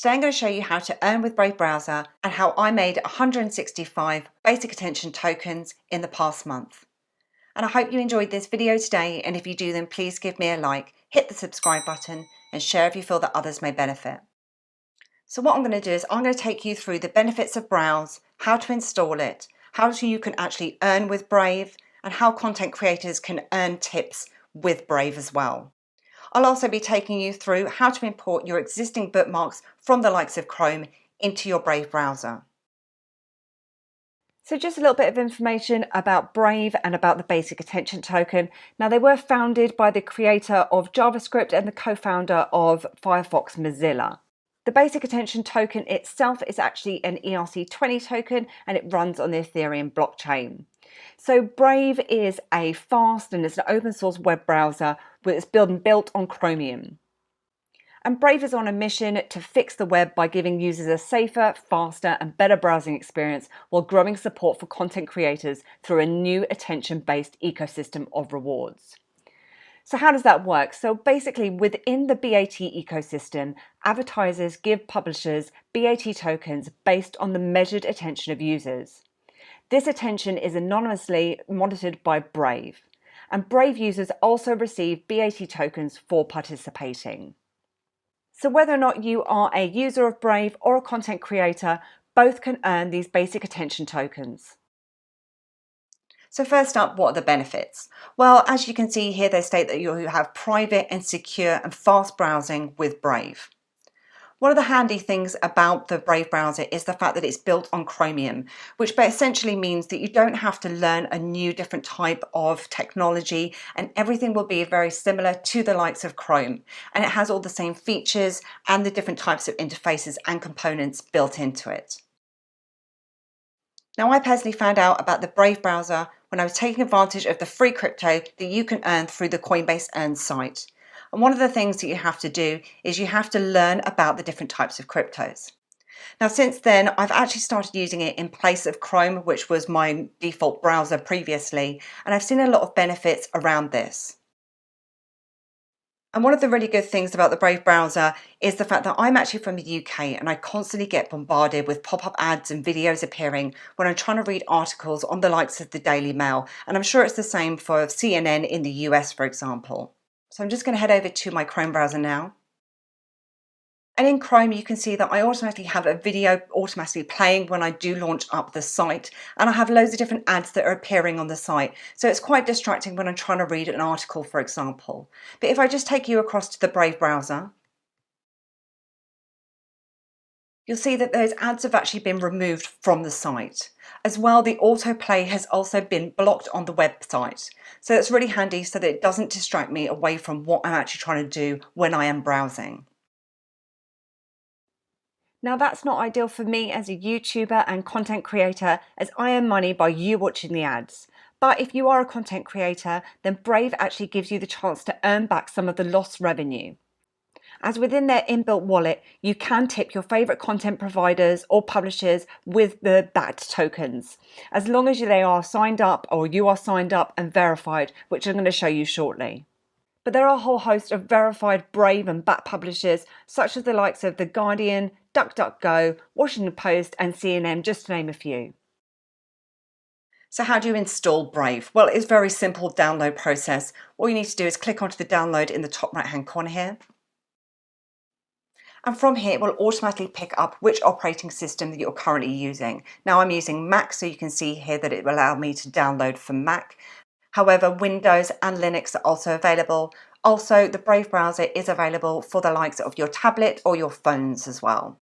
Today I'm going to show you how to earn with Brave Browser and how I made 165 basic attention tokens in the past month. And I hope you enjoyed this video today, and if you do then please give me a like, hit the subscribe button and share if you feel that others may benefit. So what I'm going to do is I'm going to take you through the benefits of Browse, how to install it, how you can actually earn with Brave, and how content creators can earn tips with Brave as well. I'll also be taking you through how to import your existing bookmarks from the likes of Chrome into your Brave browser. So just a little bit of information about Brave and about the basic attention token. Now, they were founded by the creator of JavaScript and the co-founder of Firefox Mozilla. The basic attention token itself is actually an ERC20 token, and it runs on the Ethereum blockchain. So Brave is a fast and it's an open source web browser that's built on Chromium. And Brave is on a mission to fix the web by giving users a safer, faster and better browsing experience while growing support for content creators through a new attention-based ecosystem of rewards. So how does that work? So basically within the BAT ecosystem, advertisers give publishers BAT tokens based on the measured attention of users. This attention is anonymously monitored by Brave, and Brave users also receive BAT tokens for participating. So whether or not you are a user of Brave or a content creator, both can earn these basic attention tokens. So first up, what are the benefits? Well, as you can see here, they state that you have private and secure and fast browsing with Brave. One of the handy things about the Brave browser is the fact that it's built on Chromium, which essentially means that you don't have to learn a new different type of technology, and everything will be very similar to the likes of Chrome. And it has all the same features and the different types of interfaces and components built into it. Now, I personally found out about the Brave browser when I was taking advantage of the free crypto that you can earn through the Coinbase Earn site. And one of the things that you have to do is you have to learn about the different types of cryptos. Now, since then, I've actually started using it in place of Chrome, which was my default browser previously, and I've seen a lot of benefits around this. And one of the really good things about the Brave browser is the fact that I'm actually from the UK, and I constantly get bombarded with pop-up ads and videos appearing when I'm trying to read articles on the likes of the Daily Mail. And I'm sure it's the same for CNN in the US, for example. So I'm just going to head over to my Chrome browser now. And in Chrome, you can see that I automatically have a video automatically playing when I do launch up the site. And I have loads of different ads that are appearing on the site. So it's quite distracting when I'm trying to read an article, for example. But if I just take you across to the Brave browser, you'll see that those ads have actually been removed from the site. As well, the autoplay has also been blocked on the website. So it's really handy so that it doesn't distract me away from what I'm actually trying to do when I am browsing. Now, that's not ideal for me as a YouTuber and content creator, as I earn money by you watching the ads. But if you are a content creator, then Brave actually gives you the chance to earn back some of the lost revenue. As within their inbuilt wallet, you can tip your favorite content providers or publishers with the BAT tokens, as long as they are signed up or you are signed up and verified, which I'm going to show you shortly. But there are a whole host of verified Brave and BAT publishers, such as the likes of The Guardian, DuckDuckGo, Washington Post and CNN, just to name a few. So how do you install Brave? Well, it's a very simple download process. All you need to do is click onto the download in the top right hand corner here. And from here, it will automatically pick up which operating system that you're currently using. Now I'm using Mac, so you can see here that it will allow me to download from Mac. However, Windows and Linux are also available. Also, the Brave browser is available for the likes of your tablet or your phones as well.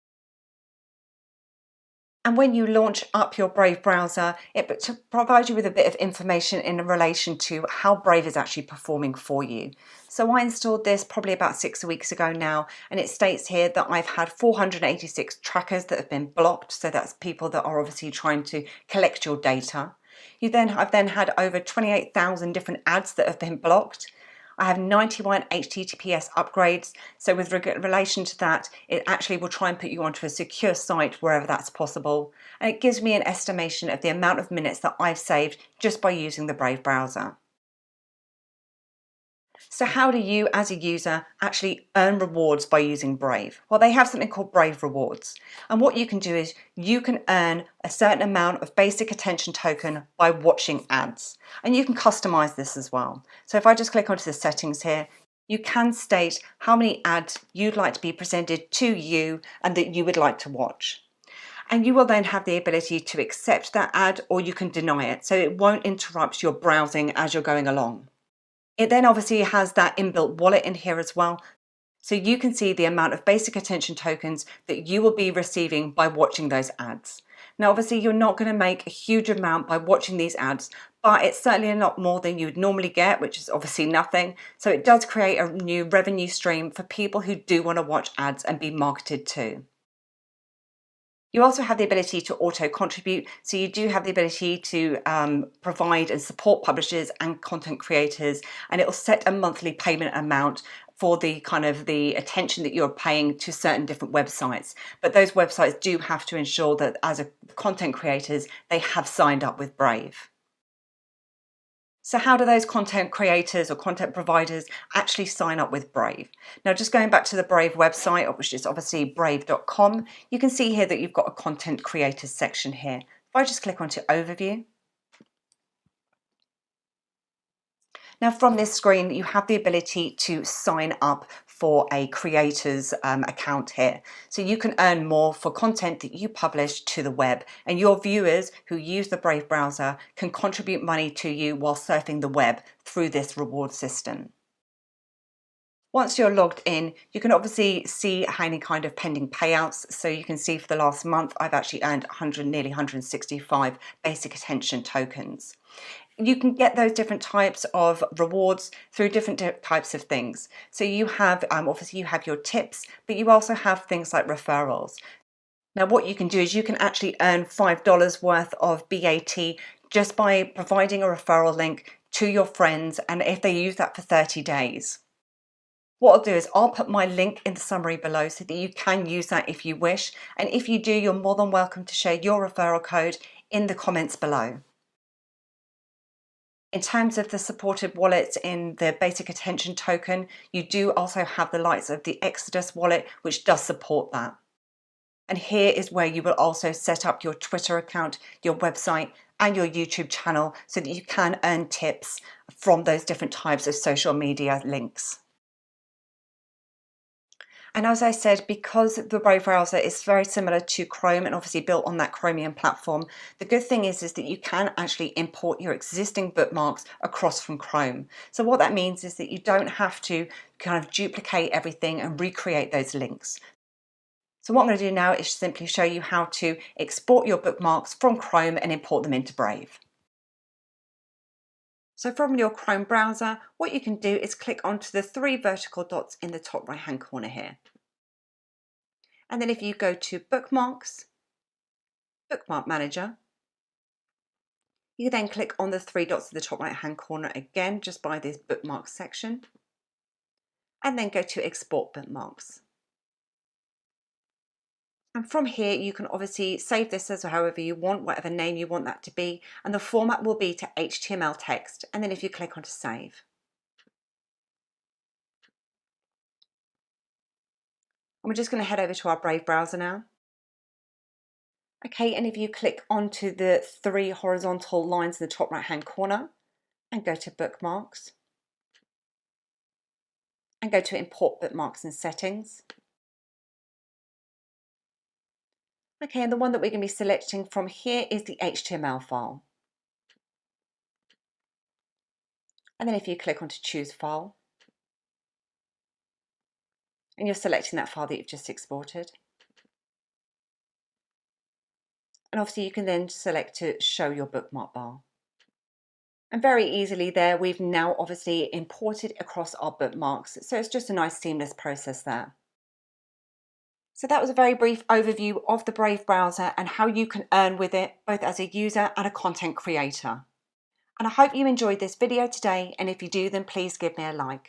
And when you launch up your Brave browser, it provides you with a bit of information in relation to how Brave is actually performing for you. So I installed this probably about 6 weeks ago now, and it states here that I've had 486 trackers that have been blocked. So that's people that are obviously trying to collect your data. I've then had over 28,000 different ads that have been blocked. I have 91 HTTPS upgrades, so with relation to that, it actually will try and put you onto a secure site wherever that's possible, and it gives me an estimation of the amount of minutes that I've saved just by using the Brave browser. So how do you as a user actually earn rewards by using Brave? Well, they have something called Brave Rewards. And what you can do is you can earn a certain amount of basic attention token by watching ads. And you can customize this as well. So if I just click onto the settings here, you can state how many ads you'd like to be presented to you and that you would like to watch. And you will then have the ability to accept that ad or you can deny it. So it won't interrupt your browsing as you're going along. It then obviously has that inbuilt wallet in here as well. So you can see the amount of basic attention tokens that you will be receiving by watching those ads. Now, obviously you're not going to make a huge amount by watching these ads, but it's certainly a lot more than you would normally get, which is obviously nothing. So it does create a new revenue stream for people who do want to watch ads and be marketed to. You also have the ability to auto contribute, so you do have the ability to provide and support publishers and content creators, and it will set a monthly payment amount for the kind of the attention that you're paying to certain different websites. But those websites do have to ensure that as a content creators, they have signed up with Brave. So how do those content creators or content providers actually sign up with Brave? Now, just going back to the Brave website, which is obviously brave.com, you can see here that you've got a content creators section here. If I just click onto overview. Now from this screen, you have the ability to sign up for a creator's account here. So you can earn more for content that you publish to the web, and your viewers who use the Brave browser can contribute money to you while surfing the web through this reward system. Once you're logged in, you can obviously see any kind of pending payouts. So you can see for the last month, I've actually earned nearly 165 basic attention tokens. You can get those different types of rewards through different types of things. So you have, obviously you have your tips, but you also have things like referrals. Now what you can do is you can actually earn $5 worth of BAT just by providing a referral link to your friends, and if they use that for 30 days. What I'll do is I'll put my link in the summary below so that you can use that if you wish. And if you do, you're more than welcome to share your referral code in the comments below. In terms of the supported wallets in the basic attention token, you do also have the likes of the Exodus wallet, which does support that. And here is where you will also set up your Twitter account, your website, and your YouTube channel so that you can earn tips from those different types of social media links. And as I said, because the Brave browser is very similar to Chrome and obviously built on that Chromium platform, the good thing is that you can actually import your existing bookmarks across from Chrome. So what that means is that you don't have to kind of duplicate everything and recreate those links. So what I'm going to do now is simply show you how to export your bookmarks from Chrome and import them into Brave. So from your Chrome browser, what you can do is click onto the 3 vertical dots in the top right hand corner here. And then if you go to Bookmarks, Bookmark Manager, you then click on the 3 dots in the top right hand corner again, just by this bookmarks section, and then go to Export Bookmarks. And from here, you can obviously save this as however you want, whatever name you want that to be, and the format will be to HTML text. And then if you click on to save. And we're just going to head over to our Brave browser now. Okay, and if you click onto the 3 horizontal lines in the top right hand corner and go to Bookmarks and go to Import Bookmarks and Settings. Okay, and the one that we're going to be selecting from here is the HTML file. And then if you click on to Choose File, and you're selecting that file that you've just exported. And obviously you can then select to show your bookmark bar. And very easily there, we've now obviously imported across our bookmarks. So it's just a nice seamless process there. So that was a very brief overview of the Brave browser and how you can earn with it, both as a user and a content creator. And I hope you enjoyed this video today, and if you do, then please give me a like.